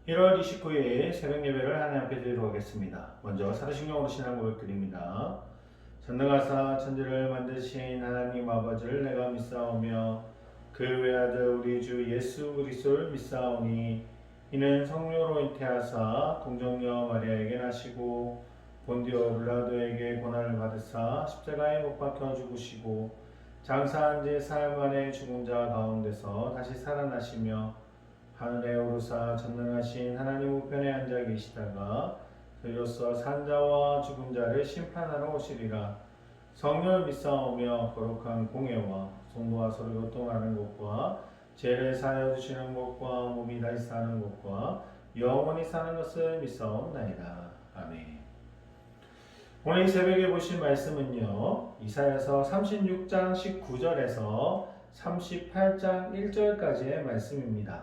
1월 29일 새벽 예배를 하나님 앞에 드리도록 하겠습니다. 먼저 사도신경으로 신앙 고백 드립니다. 전능하사 천지를 만드신 하나님 아버지를 내가 믿사오며 그 외아들 우리 주 예수 그리스도를 믿사오니 이는 성령으로 잉태하사 동정녀 마리아에게 나시고 본디오 빌라도에게 고난을 받으사 십자가에 못 박혀 죽으시고 장사한 지 사흘 만에 죽은 자 가운데서 다시 살아나시며 하늘에 오르사 전능하신 하나님 우편에 앉아 계시다가 저희로서 산자와 죽은 자를 심판하러 오시리라. 성령을 믿사오며 거룩한 공예와 성도와 서로 교통하는 것과 죄를 사하여 주시는 것과 몸이 다시 사는 것과 영원히 사는 것을 믿사옵나이다. 아멘. 오늘 이 새벽에 보신 말씀은요, 이사야서 36장 19절에서 38장 1절까지의 말씀입니다.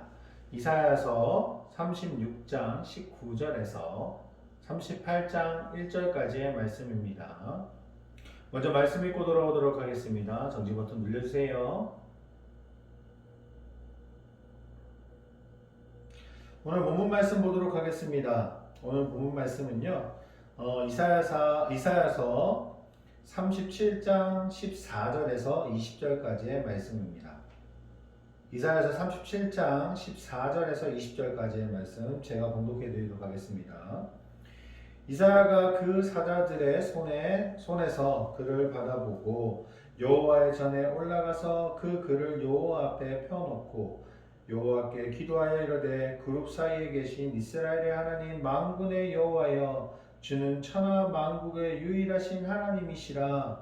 이사야서 36장 19절에서 38장 1절까지의 말씀입니다. 먼저 말씀 읽고 돌아오도록 하겠습니다. 정지 버튼 눌러주세요. 오늘 본문 말씀 보도록 하겠습니다. 오늘 본문 말씀은요, 이사야서 37장 14절에서 20절까지의 말씀입니다. 이사야서 37장 14절에서 20절까지의 말씀 제가 봉독해 드리도록 하겠습니다. 이사야가 그 사자들의 손에서 글을 받아보고 여호와의 전에 올라가서 그 글을 여호와 앞에 펴놓고 여호와께 기도하여 이르되 그룹 사이에 계신 이스라엘의 하나님 만군의 여호와여 주는 천하 만국의 유일하신 하나님이시라.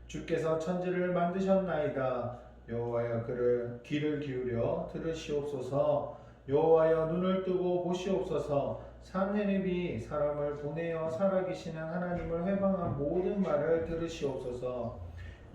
주께서 천지를 만드셨나이다. 여호와여 그를 귀를 기울여 들으시옵소서. 여호와여 눈을 뜨고 보시옵소서. 산헤립이 사람을 보내어 살아계시는 하나님을 회방한 모든 말을 들으시옵소서.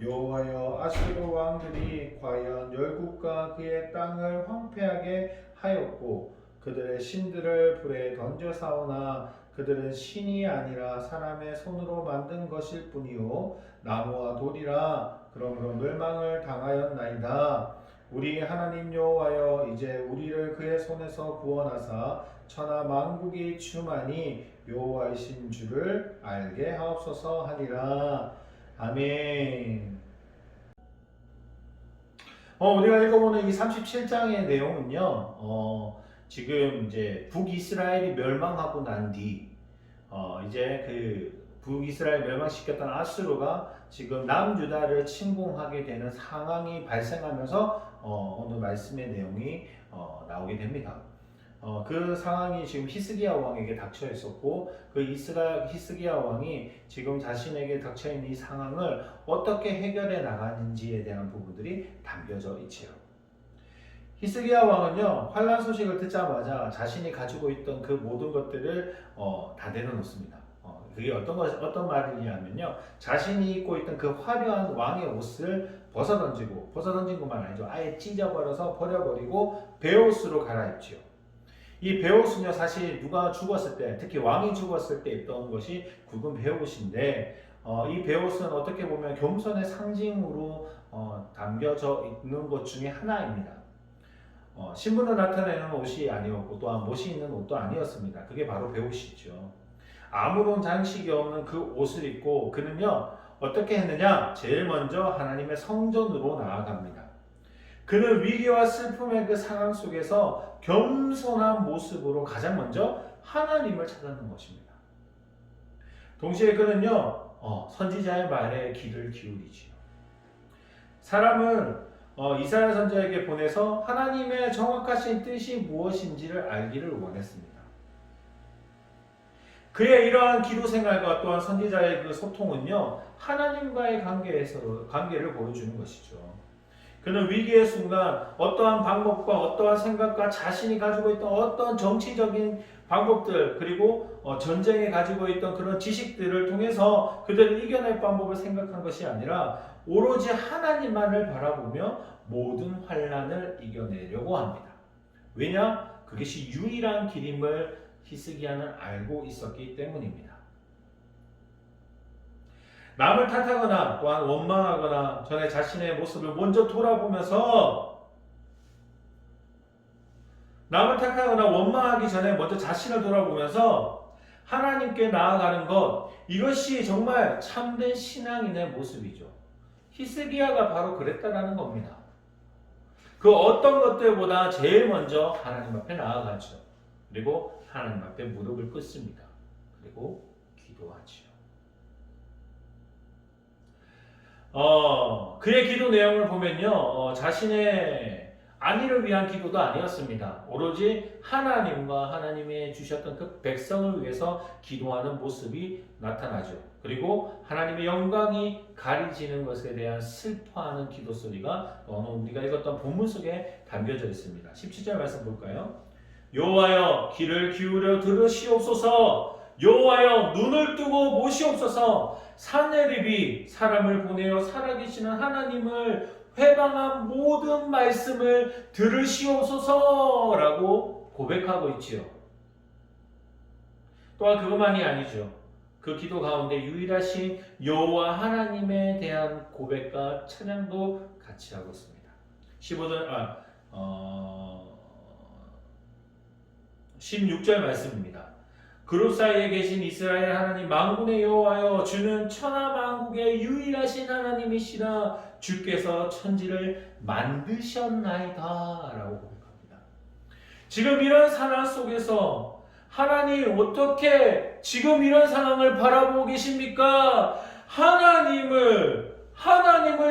여호와여 아수르 왕들이 과연 열국과 그의 땅을 황폐하게 하였고 그들의 신들을 불에 던져 사오나 그들은 신이 아니라 사람의 손으로 만든 것일 뿐이요 나무와 돌이라. 그러므로 멸망을 당하였나이다. 우리 하나님 여호와여 이제 우리를 그의 손에서 구원하사 천하 만국이 주만이 여호와이신 줄을 알게 하옵소서 하니라. 아멘. 우리가 읽어보는 이 37장의 내용은요, 지금 이제 북이스라엘이 멸망하고 난 뒤, 이제 그 북이스라엘 멸망시켰던 아수르가 지금 남유다를 침공하게 되는 상황이 발생하면서 오늘 말씀의 내용이 나오게 됩니다. 그 상황이 지금 히스기야 왕에게 닥쳐 있었고 그 히스기야 왕이 지금 자신에게 닥쳐 있는 이 상황을 어떻게 해결해 나가는지에 대한 부분들이 담겨져 있지요. 히스기야 왕은요, 환란 소식을 듣자마자 자신이 가지고 있던 그 모든 것들을 다 내려놓습니다. 그게 어떤 말이냐면요, 자신이 입고 있던 그 화려한 왕의 옷을 벗어던진 것만 아니죠. 아예 찢어버려서 버려버리고 베옷으로 갈아입지요. 이 베옷은요, 사실 누가 죽었을 때, 특히 왕이 죽었을 때 입던 것이 굵은 베옷인데, 이 베옷은 어떻게 보면 겸손의 상징으로 담겨져 있는 것 중에 하나입니다. 신분을 나타내는 옷이 아니었고 또한 멋이 있는 옷도 아니었습니다. 그게 바로 베옷이죠. 아무런 장식이 없는 그 옷을 입고 그는요, 어떻게 했느냐? 제일 먼저 하나님의 성전으로 나아갑니다. 그는 위기와 슬픔의 그 상황 속에서 겸손한 모습으로 가장 먼저 하나님을 찾았는 것입니다. 동시에 그는요, 선지자의 말에 귀를 기울이지요. 사람은 이사야 선지자에게 보내서 하나님의 정확하신 뜻이 무엇인지를 알기를 원했습니다. 그의 이러한 기도 생활과 또한 선지자의 그 소통은요, 하나님과의 관계를 보여주는 것이죠. 그는 위기의 순간 어떠한 방법과 어떠한 생각과 자신이 가지고 있던 어떤 정치적인 방법들 그리고 전쟁에 가지고 있던 그런 지식들을 통해서 그들을 이겨낼 방법을 생각한 것이 아니라 오로지 하나님만을 바라보며 모든 환난을 이겨내려고 합니다. 왜냐? 그것이 유일한 길임을 히스기야는 알고 있었기 때문입니다. 남을 탓하거나 또한 원망하거나 전에 자신의 모습을 먼저 돌아보면서 남을 택하거나 원망하기 전에 먼저 자신을 돌아보면서 하나님께 나아가는 것, 이것이 정말 참된 신앙인의 모습이죠. 히스기야가 바로 그랬다라는 겁니다. 그 어떤 것들보다 제일 먼저 하나님 앞에 나아가죠. 그리고 하나님 앞에 무릎을 꿇습니다. 그리고 기도하지요. 그의 기도 내용을 보면요, 자신의 안위를 위한 기도도 아니었습니다. 오로지 하나님과 하나님이 주셨던 그 백성을 위해서 기도하는 모습이 나타나죠. 그리고 하나님의 영광이 가려지는 것에 대한 슬퍼하는 기도 소리가 오늘 우리가 읽었던 본문 속에 담겨져 있습니다. 17절 말씀 볼까요? 여호와여 귀를 기울여 들으시옵소서. 여호와여 눈을 뜨고 보시옵소서. 사내립이 사람을 보내어 살아계시는 하나님을 회방한 모든 말씀을 들으시옵소서라고 고백하고 있지요. 또한 그것만이 아니죠. 그 기도 가운데 유일하신 여호와 하나님에 대한 고백과 찬양도 같이 하고 있습니다. 16절 말씀입니다. 그룹 사이에 계신 이스라엘 하나님 만군의 여호와여, 주는 천하 만국의 유일하신 하나님이시라. 주께서 천지를 만드셨나이다 라고 고백합니다. 지금 이런 상황 속에서 하나님 어떻게 지금 이런 상황을 바라보고 계십니까? 하나님을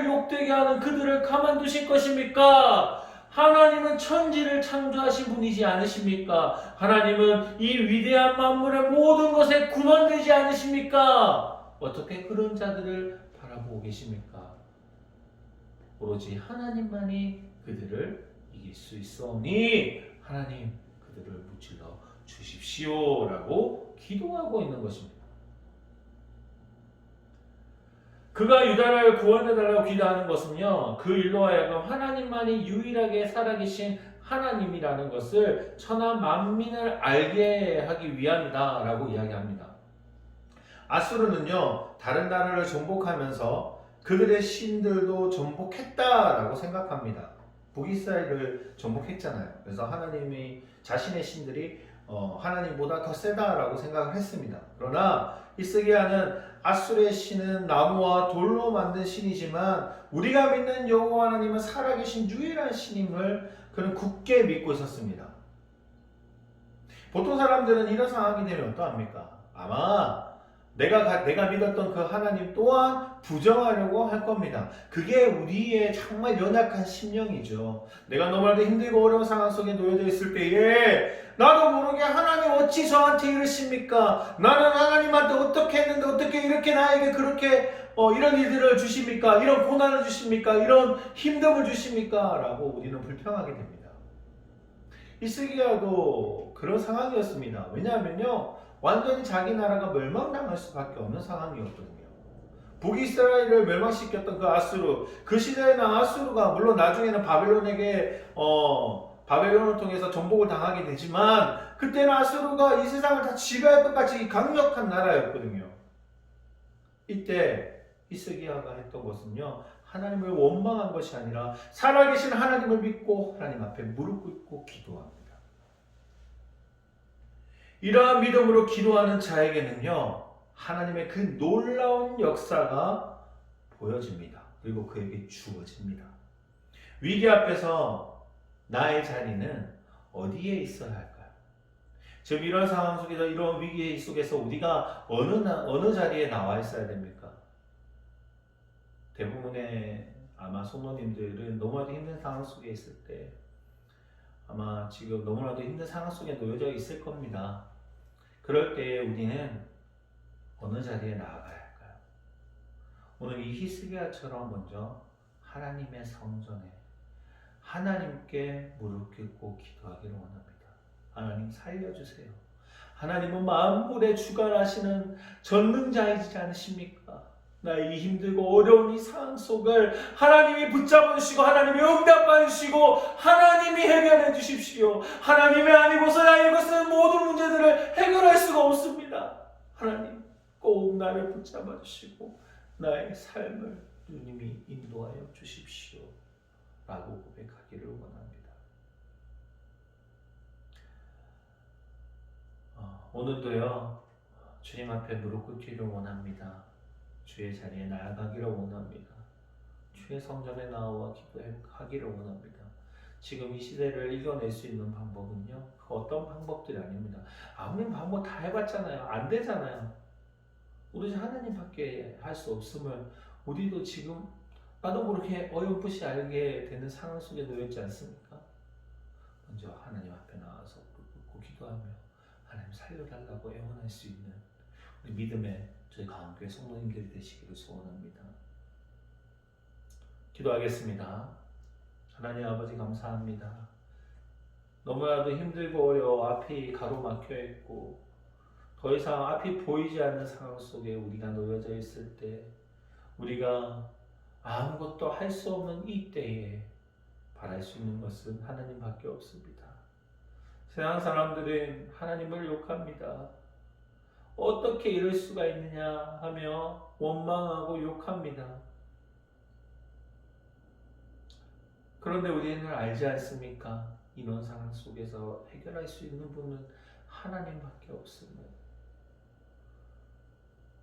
욕되게 하는 그들을 가만두실 것입니까? 하나님은 천지를 창조하신 분이지 않으십니까? 하나님은 이 위대한 만물의 모든 것에 군원되지 않으십니까? 어떻게 그런 자들을 바라보고 계십니까? 오로지 하나님만이 그들을 이길 수 있사오니 하나님 그들을 무찔러 주십시오 라고 기도하고 있는 것입니다. 그가 유다를 구원해달라고 기도하는 것은요, 그 일로 하여금 하나님만이 유일하게 살아계신 하나님이라는 것을 천하 만민을 알게 하기 위함이다 라고 이야기합니다. 아수르는요, 다른 나라를 정복하면서 그들의 신들도 정복했다라고 생각합니다. 북이스라엘을 정복했잖아요. 그래서 하나님이 자신의 신들이 하나님보다 더 세다라고 생각을 했습니다. 그러나 히스기야는 아수르의 신은 나무와 돌로 만든 신이지만 우리가 믿는 여호와 하나님은 살아계신 유일한 신임을 그는 굳게 믿고 있었습니다. 보통 사람들은 이런 상황이 되면 어떠합니까? 아마 내가 믿었던 그 하나님 또한 부정하려고 할 겁니다. 그게 우리의 정말 연약한 심령이죠. 내가 너무나도 힘들고 어려운 상황 속에 놓여져 있을 때에 나도 모르게 하나님 어찌 저한테 이러십니까? 나는 하나님한테 어떻게 했는데 어떻게 이렇게 나에게 그렇게 이런 일들을 주십니까? 이런 고난을 주십니까? 이런 힘듦을 주십니까? 라고 우리는 불평하게 됩니다. 히스기야도 그런 상황이었습니다. 왜냐하면요, 완전히 자기 나라가 멸망당할 수밖에 없는 상황이었거든요. 북이스라엘을 멸망시켰던 그 아수르, 그 시대에는 아수르가 물론 나중에는 바벨론을 통해서 정복을 당하게 되지만 그때는 아수르가 이 세상을 다 지배할 것 같이 강력한 나라였거든요. 이때 히스기야가 했던 것은요, 하나님을 원망한 것이 아니라 살아계신 하나님을 믿고 하나님 앞에 무릎 꿇고 기도합니다. 이러한 믿음으로 기도하는 자에게는요, 하나님의 그 놀라운 역사가 보여집니다. 그리고 그에게 주어집니다. 위기 앞에서 나의 자리는 어디에 있어야 할까요? 지금 이런 상황 속에서, 이런 위기 속에서 우리가 어느 자리에 나와 있어야 됩니까? 대부분의 아마 성도님들은 너무나도 힘든 상황 속에 있을 때 아마 지금 너무나도 힘든 상황 속에 놓여져 있을 겁니다. 그럴 때 우리는 어느 자리에 나아가야 할까요? 오늘 이 히스기야처럼 먼저 하나님의 성전에 하나님께 무릎 꿇고 기도하기를 원합니다. 하나님 살려주세요. 하나님은 만물의 주관하시는 전능자이지 않으십니까? 나의 이 힘들고 어려운 이 상황 속을 하나님이 붙잡아 주시고 하나님이 응답해 주시고 하나님이 해결해 주십시오. 하나님이 아니고서야 이것은 모든 문제들을 해결할 수가 없습니다. 하나님 꼭 나를 붙잡아 주시고 나의 삶을 주님이 인도하여 주십시오 라고 고백하기를 원합니다. 오늘도요 주님 앞에 무릎 꿇기를 원합니다. 주의 자리에 나아가기를 원합니다. 주의 성전에 나와 기도하기를 원합니다. 지금 이 시대를 이겨낼 수 있는 방법은요, 그 어떤 방법들이 아닙니다. 아무리 방법 다 해봤잖아요. 안 되잖아요. 우리 하나님밖에 할 수 없음을 우리도 지금 나도 모르게 어렴풋이 알게 되는 상황 속에 놓였지 않습니까? 먼저 하나님 앞에 나와서 꿇고 기도하며 하나님 살려달라고 애원할 수 있는 우리 믿음의 저희 가운데 성도님들이 되시기를 소원합니다. 기도하겠습니다. 하나님 아버지 감사합니다. 너무나도 힘들고 어려워 앞이 가로막혀 있고 더 이상 앞이 보이지 않는 상황 속에 우리가 놓여져 있을 때 우리가 아무것도 할 수 없는 이 때에 바랄 수 있는 것은 하나님밖에 없습니다. 세상 사람들은 하나님을 욕합니다. 어떻게 이럴 수가 있느냐 하며 원망하고 욕합니다. 그런데 우리는 알지 않습니까? 이런 상황 속에서 해결할 수 있는 분은 하나님밖에 없습니다.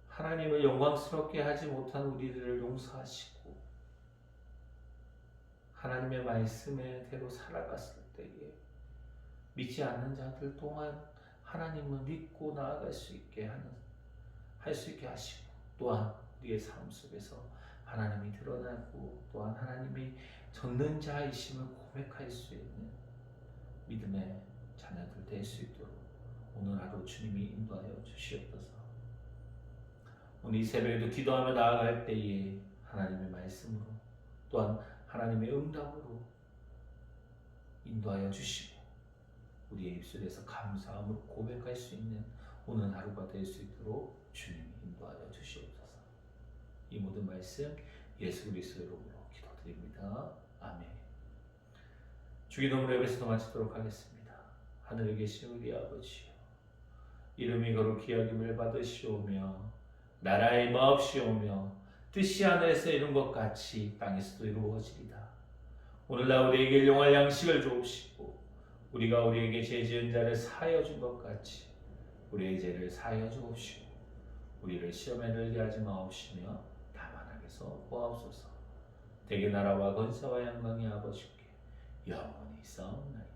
하나님을 영광스럽게 하지 못한 우리들을 용서하시고 하나님의 말씀대로 살아갔을 때에 믿지 않는 자들 동안 하나님을 믿고 나아갈 수 있게 할 수 있게 하시고 또한 우리의 삶 속에서 하나님이 드러나고 또한 하나님이 전능 자이심을 고백할 수 있는 믿음의 자녀들 될 수 있도록 오늘 하루 주님이 인도하여 주시옵소서. 오늘 이 새벽에도 기도하며 나아갈 때에 하나님의 말씀으로 또한 하나님의 응답으로 인도하여 주시고 우리의 입술에서 감사함을 고백할 수 있는 오늘 하루가 될 수 있도록 주님이 인도하여 주시옵소서. 이 모든 말씀 예수 그리스도의 이름으로 기도드립니다. 아멘. 주기도문을 여기서 마치도록 하겠습니다. 하늘에 계신 우리 아버지요, 이름이 거룩히 여김을 받으시오며 나라의 마옵시오며 뜻이 하늘에서 이룬 것 같이 땅에서도 이루어지리다. 오늘날 우리에게 일용할 양식을 주옵시고 우리가 우리에게 죄 지은 자를 사하여 준 것 같이 우리의 죄를 사하여 주옵시고 우리를 시험에 들게 하지 마옵시며 다만 악에서 구하옵소서. 대개 나라와 권세와 영광이 아버지께 영원히 있사옵나이다.